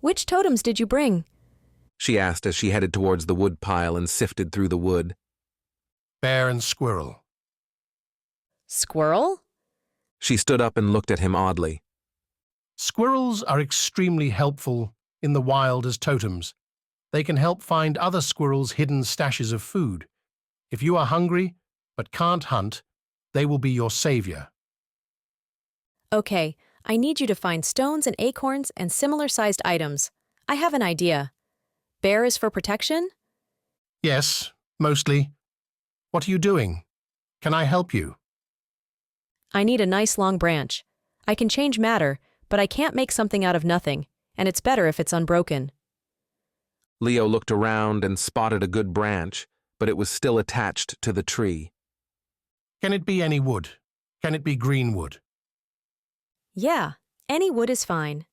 Which totems did you bring? She asked as she headed towards the wood pile and sifted through the wood. Bear and squirrel. Squirrel? She stood up and looked at him oddly. Squirrels are extremely helpful in the wild as totems. They can help find other squirrels' hidden stashes of food. If you are hungry but can't hunt, they will be your savior. Okay, I need you to find stones and acorns and similar-sized items. I have an idea. Bear is for protection? Yes, mostly. What are you doing? Can I help you? I need a nice long branch. I can change matter, but I can't make something out of nothing, and it's better if it's unbroken. Leo looked around and spotted a good branch, but it was still attached to the tree. Can it be any wood? Can it be green wood? Yeah, any wood is fine.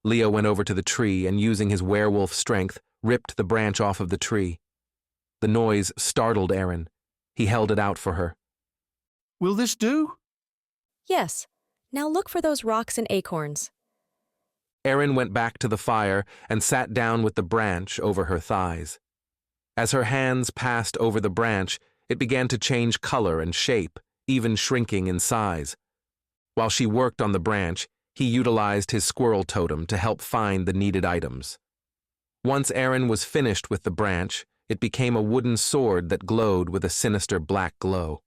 Leo went over to the tree and, using his werewolf strength, ripped the branch off of the tree. The noise startled Aaron. He held it out for her. Will this do? Yes. Now look for those rocks and acorns. Aaron went back to the fire and sat down with the branch over her thighs. As her hands passed over the branch, it began to change color and shape, even shrinking in size. While she worked on the branch, he utilized his squirrel totem to help find the needed items. Once Aaron was finished with the branch, it became a wooden sword that glowed with a sinister black glow.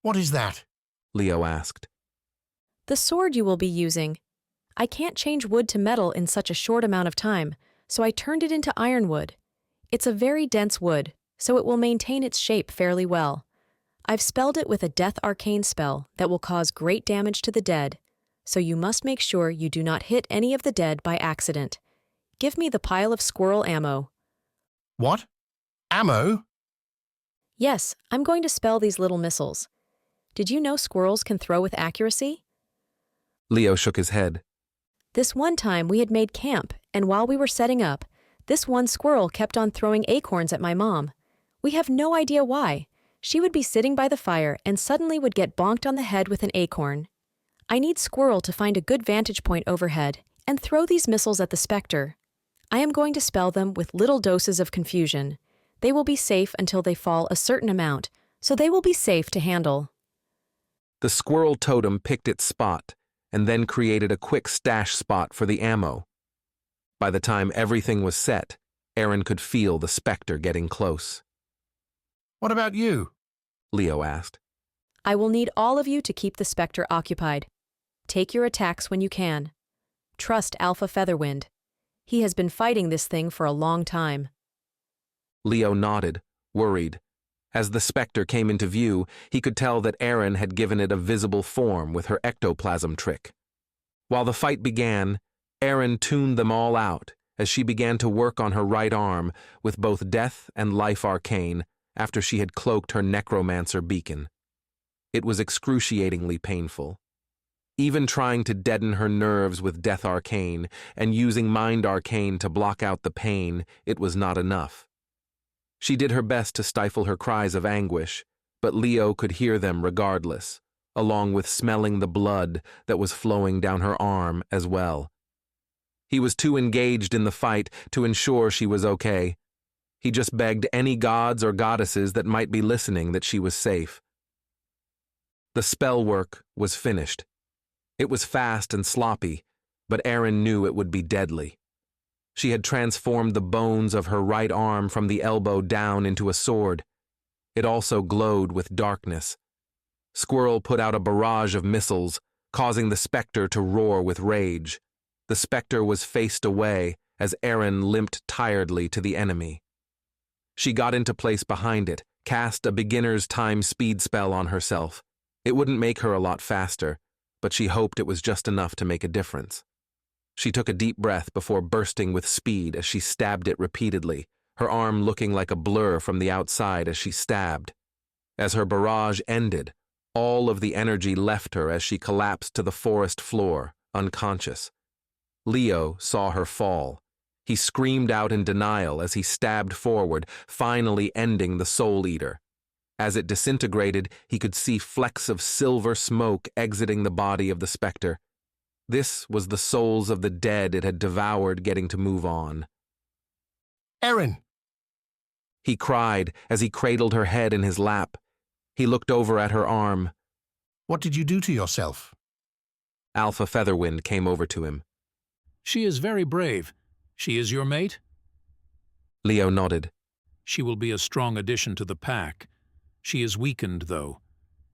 What is that? Leo asked. The sword you will be using. I can't change wood to metal in such a short amount of time, so I turned it into ironwood. It's a very dense wood, so it will maintain its shape fairly well. I've spelled it with a death arcane spell that will cause great damage to the dead, so you must make sure you do not hit any of the dead by accident. Give me the pile of squirrel ammo. What? Ammo? Yes, I'm going to spell these little missiles. Did you know squirrels can throw with accuracy? Leo shook his head. This one time we had made camp, and while we were setting up, this one squirrel kept on throwing acorns at my mom. We have no idea why. She would be sitting by the fire and suddenly would get bonked on the head with an acorn. I need Squirrel to find a good vantage point overhead and throw these missiles at the spectre. I am going to spell them with little doses of confusion. They will be safe until they fall a certain amount, so they will be safe to handle. The squirrel totem picked its spot and then created a quick stash spot for the ammo. By the time everything was set, Aaron could feel the spectre getting close. What about you? Leo asked. I will need all of you to keep the spectre occupied. Take your attacks when you can. Trust Alpha Featherwind. He has been fighting this thing for a long time. Leo nodded, worried. As the spectre came into view, he could tell that Aaron had given it a visible form with her ectoplasm trick. While the fight began, Aaron tuned them all out as she began to work on her right arm with both Death and Life Arcane after she had cloaked her Necromancer beacon. It was excruciatingly painful. Even trying to deaden her nerves with Death Arcane and using Mind Arcane to block out the pain, it was not enough. She did her best to stifle her cries of anguish, but Leo could hear them regardless, along with smelling the blood that was flowing down her arm as well. He was too engaged in the fight to ensure she was okay. He just begged any gods or goddesses that might be listening that she was safe. The spell work was finished. It was fast and sloppy, but Aaron knew it would be deadly. She had transformed the bones of her right arm from the elbow down into a sword. It also glowed with darkness. Squirrel put out a barrage of missiles, causing the spectre to roar with rage. The spectre was faced away as Aaron limped tiredly to the enemy. She got into place behind it, cast a beginner's time speed spell on herself. It wouldn't make her a lot faster, but she hoped it was just enough to make a difference. She took a deep breath before bursting with speed as she stabbed it repeatedly, her arm looking like a blur from the outside as she stabbed. As her barrage ended, all of the energy left her as she collapsed to the forest floor, unconscious. Leo saw her fall. He screamed out in denial as he stabbed forward, finally ending the Soul Eater. As it disintegrated, he could see flecks of silver smoke exiting the body of the spectre. This was the souls of the dead it had devoured getting to move on. Erin! He cried as he cradled her head in his lap. He looked over at her arm. What did you do to yourself? Alpha Featherwind came over to him. She is very brave. She is your mate? Leo nodded. She will be a strong addition to the pack. She is weakened, though.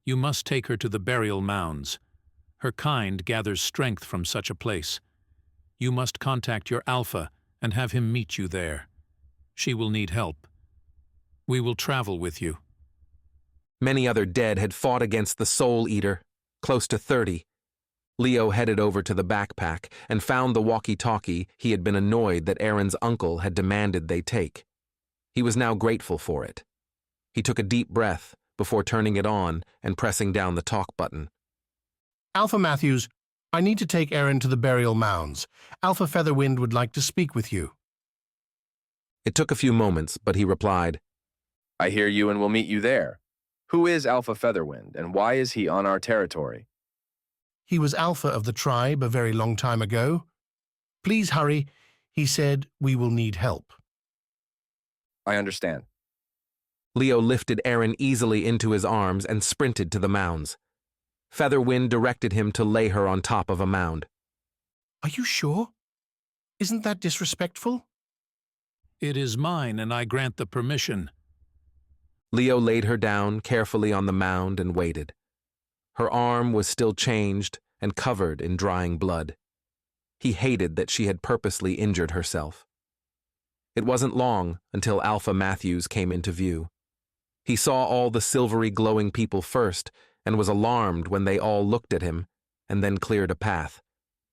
You must take her to the burial mounds. Her kind gathers strength from such a place. You must contact your Alpha and have him meet you there. She will need help. We will travel with you. Many other dead had fought against the Soul Eater, close to 30. Leo headed over to the backpack and found the walkie-talkie he had been annoyed that Erin's uncle had demanded they take. He was now grateful for it. He took a deep breath before turning it on and pressing down the talk button. Alpha Matthews, I need to take Erin to the burial mounds. Alpha Featherwind would like to speak with you. It took a few moments, but he replied, I hear you and will meet you there. Who is Alpha Featherwind, and why is he on our territory? He was Alpha of the tribe a very long time ago. Please hurry. He said we will need help. I understand. Leo lifted Erin easily into his arms and sprinted to the mounds. Featherwind directed him to lay her on top of a mound. Are you sure? Isn't that disrespectful? It is mine, and I grant the permission. Leo laid her down carefully on the mound and waited. Her arm was still changed and covered in drying blood. He hated that she had purposely injured herself. It wasn't long until Alpha Matthews came into view. He saw all the silvery glowing people first and was alarmed when they all looked at him and then cleared a path.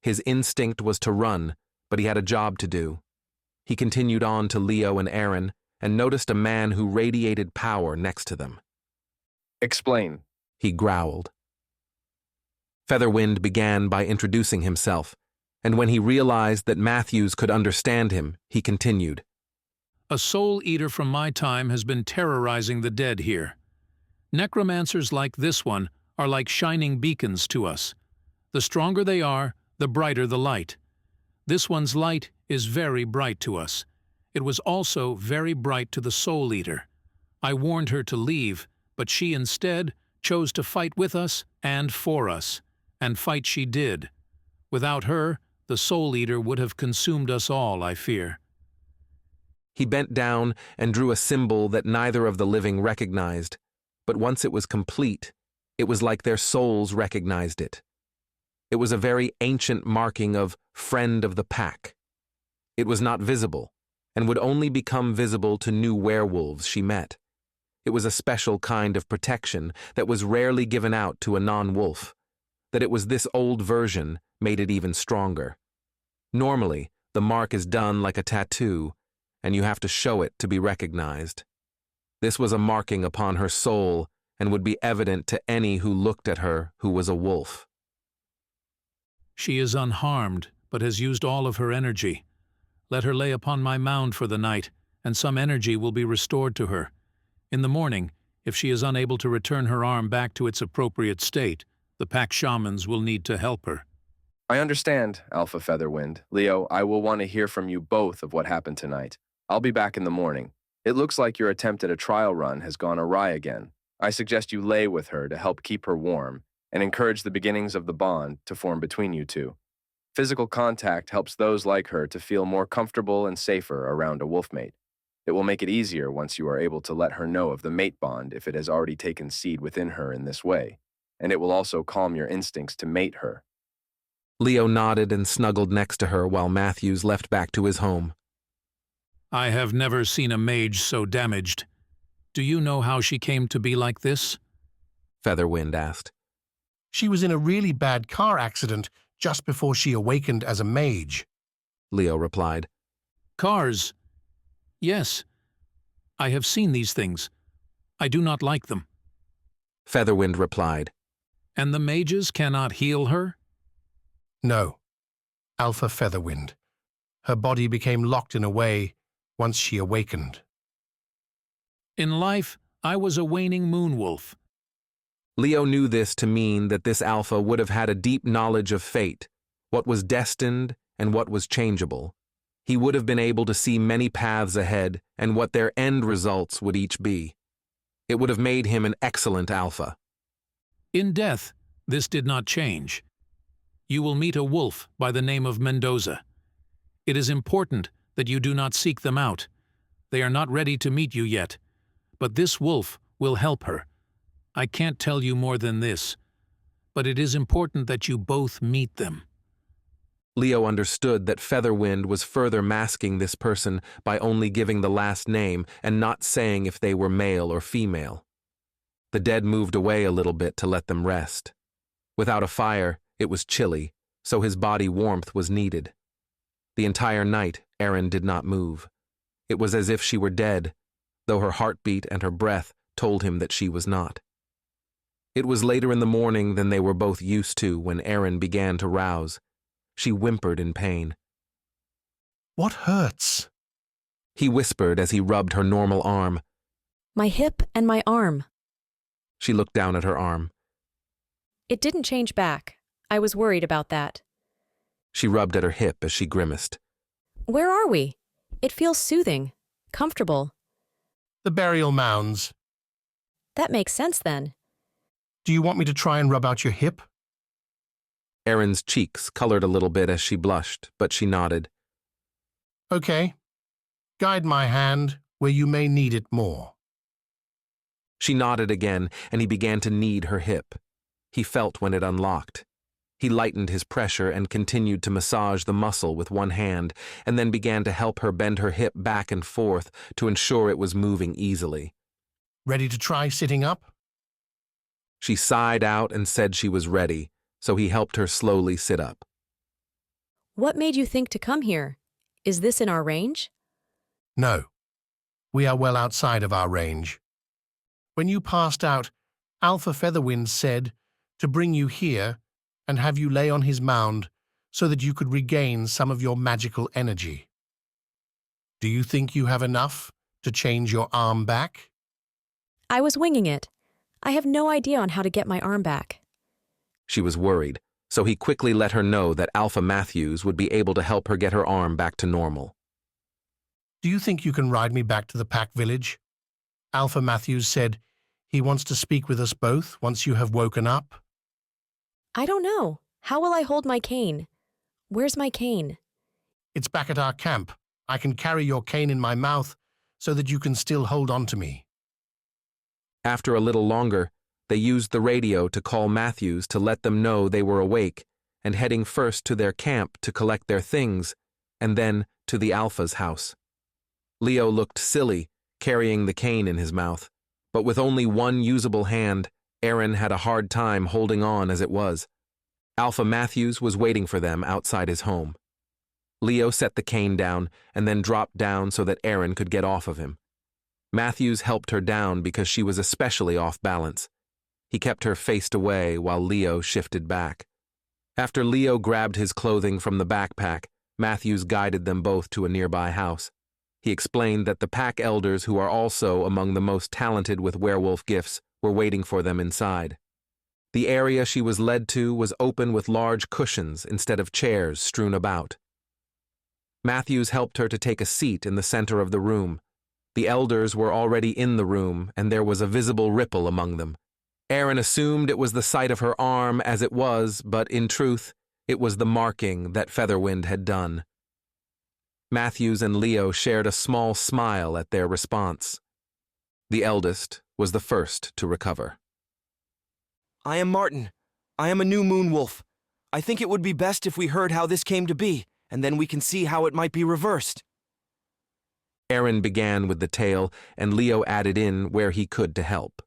His instinct was to run, but he had a job to do. He continued on to Leo and Erin and noticed a man who radiated power next to them. Explain. He growled. Featherwind began by introducing himself, and when he realized that Matthews could understand him, he continued. A soul eater from my time has been terrorizing the dead here. Necromancers like this one are like shining beacons to us. The stronger they are, the brighter the light. This one's light is very bright to us. It was also very bright to the soul eater. I warned her to leave, but she instead chose to fight with us and for us, and fight she did. Without her, the soul eater would have consumed us all, I fear. He bent down and drew a symbol that neither of the living recognized, but once it was complete, it was like their souls recognized it. It was a very ancient marking of Friend of the Pack. It was not visible, and would only become visible to new werewolves she met. It was a special kind of protection that was rarely given out to a non-wolf. That it was this old version made it even stronger. Normally, the mark is done like a tattoo, and you have to show it to be recognized. This was a marking upon her soul and would be evident to any who looked at her who was a wolf. She is unharmed, but has used all of her energy. Let her lay upon my mound for the night, and some energy will be restored to her. In the morning, if she is unable to return her arm back to its appropriate state, the pack shamans will need to help her. I understand, Alpha Featherwind. Leo, I will want to hear from you both of what happened tonight. I'll be back in the morning. It looks like your attempt at a trial run has gone awry again. I suggest you lay with her to help keep her warm and encourage the beginnings of the bond to form between you two. Physical contact helps those like her to feel more comfortable and safer around a wolfmate. It will make it easier once you are able to let her know of the mate bond if it has already taken seed within her in this way, and it will also calm your instincts to mate her. Leo nodded and snuggled next to her while Matthews left back to his home. I have never seen a mage so damaged. Do you know how she came to be like this? Featherwind asked. She was in a really bad car accident just before she awakened as a mage. Leo replied. Cars. Yes. I have seen these things. I do not like them. Featherwind replied. And the mages cannot heal her? No. Alpha Featherwind. Her body became locked in a way once she awakened. In life, I was a waning moonwolf. Leo knew this to mean that this alpha would have had a deep knowledge of fate, what was destined and what was changeable. He would have been able to see many paths ahead and what their end results would each be. It would have made him an excellent alpha. In death, this did not change. You will meet a wolf by the name of Mendoza. It is important that you do not seek them out. They are not ready to meet you yet, but this wolf will help her. I can't tell you more than this, but it is important that you both meet them. Leo understood that Featherwind was further masking this person by only giving the last name and not saying if they were male or female. The dead moved away a little bit to let them rest. Without a fire, it was chilly, so his body warmth was needed. The entire night, Erin did not move. It was as if she were dead, though her heartbeat and her breath told him that she was not. It was later in the morning than they were both used to when Erin began to rouse. She whimpered in pain. What hurts? He whispered as he rubbed her normal arm. My hip and my arm. She looked down at her arm. It didn't change back. I was worried about that. She rubbed at her hip as she grimaced. Where are we? It feels soothing, comfortable. The burial mounds. That makes sense then. Do you want me to try and rub out your hip? Erin's cheeks colored a little bit as she blushed, but she nodded. Okay. Guide my hand where you may need it more. She nodded again, and he began to knead her hip. He felt when it unlocked. He lightened his pressure and continued to massage the muscle with one hand, and then began to help her bend her hip back and forth to ensure it was moving easily. Ready to try sitting up? She sighed out and said she was ready, so he helped her slowly sit up. What made you think to come here? Is this in our range? No. We are well outside of our range. When you passed out, Alpha Featherwind said to bring you here and have you lay on his mound so that you could regain some of your magical energy. Do you think you have enough to change your arm back? I was winging it. I have no idea on how to get my arm back. She was worried, so he quickly let her know that Alpha Matthews would be able to help her get her arm back to normal. Do you think you can ride me back to the Pack Village? Alpha Matthews said he wants to speak with us both once you have woken up. I don't know. How will I hold my cane? Where's my cane? It's back at our camp. I can carry your cane in my mouth so that you can still hold on to me. After a little longer, they used the radio to call Matthews to let them know they were awake and heading first to their camp to collect their things, and then to the Alpha's house. Leo looked silly, carrying the cane in his mouth, but with only one usable hand, Erin had a hard time holding on as it was. Alpha Matthews was waiting for them outside his home. Leo set the cane down and then dropped down so that Erin could get off of him. Matthews helped her down because she was especially off balance. He kept her faced away while Leo shifted back. After Leo grabbed his clothing from the backpack, Matthews guided them both to a nearby house. He explained that the pack elders, who are also among the most talented with werewolf gifts, were waiting for them inside. The area she was led to was open with large cushions instead of chairs strewn about. Matthews helped her to take a seat in the center of the room. The elders were already in the room, and there was a visible ripple among them. Erin assumed it was the sight of her arm as it was, but in truth, it was the marking that Featherwind had done. Matthews and Leo shared a small smile at their response. The eldest was the first to recover. I am Martin. I am a new moon wolf. I think it would be best if we heard how this came to be, and then we can see how it might be reversed. Erin began with the tale, and Leo added in where he could to help.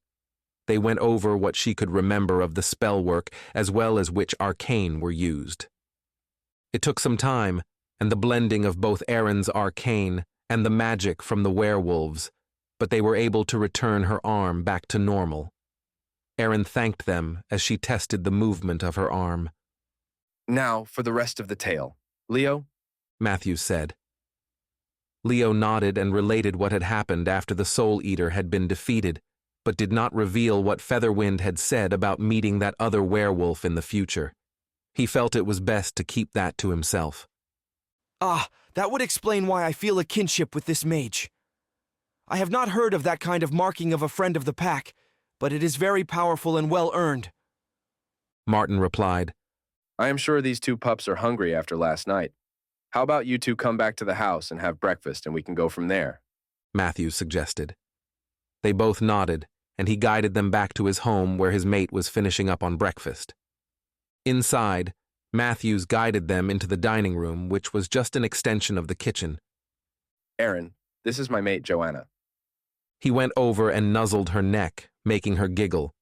They went over what she could remember of the spell work as well as which arcane were used. It took some time, and the blending of both Erin's arcane and the magic from the werewolves, but they were able to return her arm back to normal. Erin thanked them as she tested the movement of her arm. Now for the rest of the tale. Leo? Matthews said. Leo nodded and related what had happened after the Soul Eater had been defeated, but did not reveal what Featherwind had said about meeting that other werewolf in the future. He felt it was best to keep that to himself. Ah, that would explain why I feel a kinship with this mage. I have not heard of that kind of marking of a friend of the pack, but it is very powerful and well earned. Martin replied. I am sure these two pups are hungry after last night. How about you two come back to the house and have breakfast and we can go from there? Matthews suggested. They both nodded, and he guided them back to his home where his mate was finishing up on breakfast. Inside, Matthews guided them into the dining room, which was just an extension of the kitchen. Aaron, this is my mate Joanna. He went over and nuzzled her neck, making her giggle.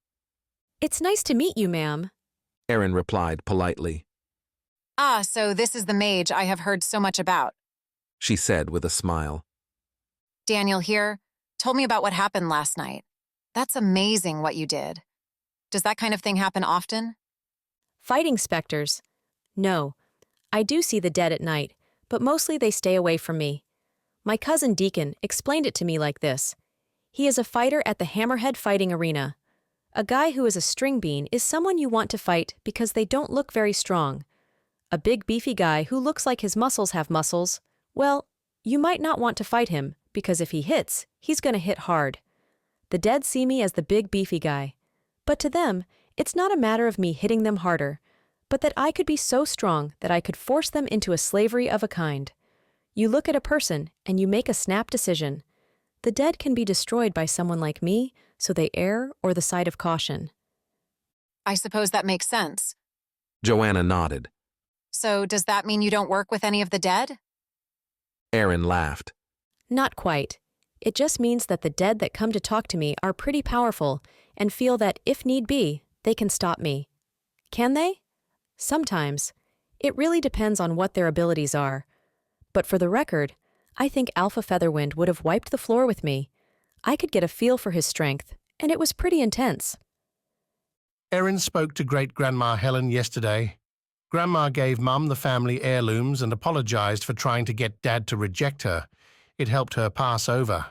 It's nice to meet you, ma'am. Aaron replied politely. Ah, so this is the mage I have heard so much about. She said with a smile. Daniel here told me about what happened last night. That's amazing what you did. Does that kind of thing happen often? Fighting specters? No. I do see the dead at night, but mostly they stay away from me. My cousin Deacon explained it to me like this. He is a fighter at the Hammerhead fighting arena. A guy who is a string bean is someone you want to fight because they don't look very strong. A big beefy guy who looks like his muscles have muscles, well, you might not want to fight him because if he hits, he's going to hit hard. The dead see me as the big beefy guy. But to them, it's not a matter of me hitting them harder, but that I could be so strong that I could force them into a slavery of a kind. You look at a person and you make a snap decision. The dead can be destroyed by someone like me, so they err or the side of caution. I suppose that makes sense. Joanna nodded. So does that mean you don't work with any of the dead? Aaron laughed. Not quite. It just means that the dead that come to talk to me are pretty powerful and feel that, if need be, they can stop me. Can they? Sometimes. It really depends on what their abilities are. But for the record, I think Alpha Featherwind would have wiped the floor with me. I could get a feel for his strength, and it was pretty intense. Erin spoke to Great-Grandma Helen yesterday. Grandma gave Mum the family heirlooms and apologized for trying to get Dad to reject her. It helped her pass over.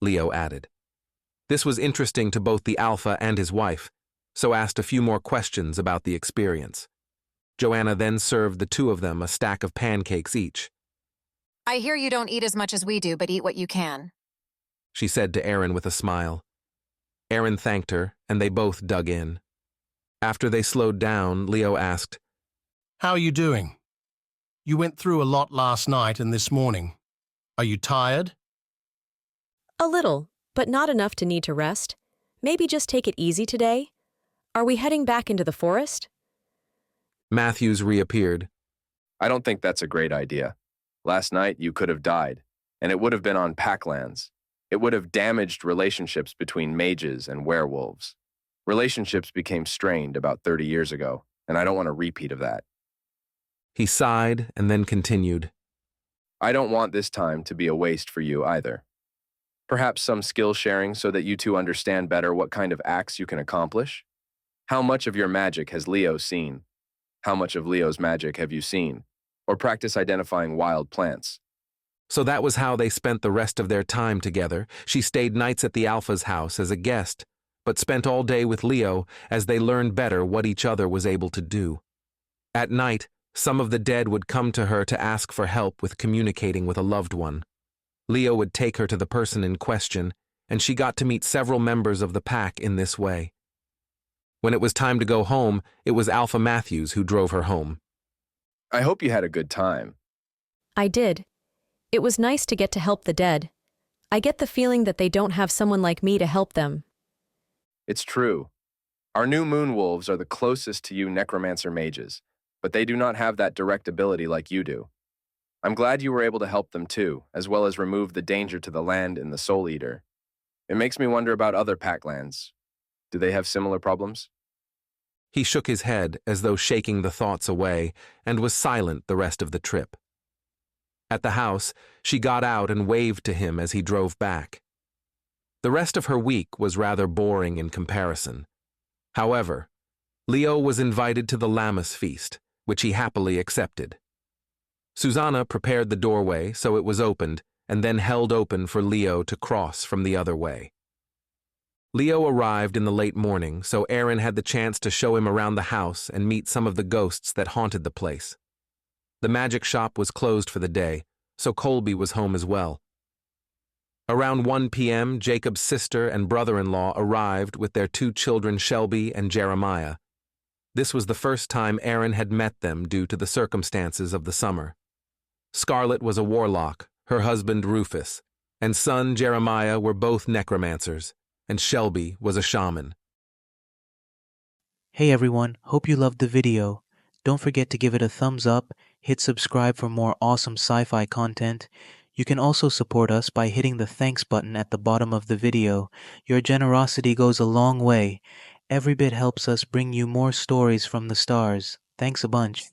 Leo added. This was interesting to both the Alpha and his wife, so asked a few more questions about the experience. Joanna then served the two of them a stack of pancakes each. I hear you don't eat as much as we do, but eat what you can. She said to Aaron with a smile. Aaron thanked her, and they both dug in. After they slowed down, Leo asked, How are you doing? You went through a lot last night and this morning. Are you tired? A little, but not enough to need to rest. Maybe just take it easy today. Are we heading back into the forest? Matthews reappeared. I don't think that's a great idea. Last night you could have died, and it would have been on packlands. It would have damaged relationships between mages and werewolves. Relationships became strained about 30 years ago, and I don't want a repeat of that. He sighed and then continued. I don't want this time to be a waste for you either. Perhaps some skill sharing so that you two understand better what kind of acts you can accomplish? How much of your magic has Leo seen? How much of Leo's magic have you seen? Or practice identifying wild plants? So that was how they spent the rest of their time together. She stayed nights at the Alpha's house as a guest, but spent all day with Leo as they learned better what each other was able to do. At night, some of the dead would come to her to ask for help with communicating with a loved one. Leo would take her to the person in question, and she got to meet several members of the pack in this way. When it was time to go home, it was Alpha Matthews who drove her home. I hope you had a good time. I did. It was nice to get to help the dead. I get the feeling that they don't have someone like me to help them. It's true. Our new moon wolves are the closest to you necromancer mages, but they do not have that direct ability like you do. I'm glad you were able to help them too, as well as remove the danger to the land and the Soul Eater. It makes me wonder about other packlands. Do they have similar problems? He shook his head as though shaking the thoughts away and was silent the rest of the trip. At the house, she got out and waved to him as he drove back. The rest of her week was rather boring in comparison. However, Leo was invited to the Lammas feast, which he happily accepted. Susanna prepared the doorway so it was opened and then held open for Leo to cross from the other way. Leo arrived in the late morning, so Aaron had the chance to show him around the house and meet some of the ghosts that haunted the place. The magic shop was closed for the day, so Colby was home as well. Around 1 p.m., Jacob's sister and brother-in-law arrived with their 2 children, Shelby and Jeremiah. This was the first time Aaron had met them due to the circumstances of the summer. Scarlet was a warlock, her husband Rufus, and son Jeremiah were both necromancers, and Shelby was a shaman. Hey everyone, hope you loved the video. Don't forget to give it a thumbs up, hit subscribe for more awesome sci-fi content. You can also support us by hitting the thanks button at the bottom of the video. Your generosity goes a long way. Every bit helps us bring you more stories from the stars. Thanks a bunch.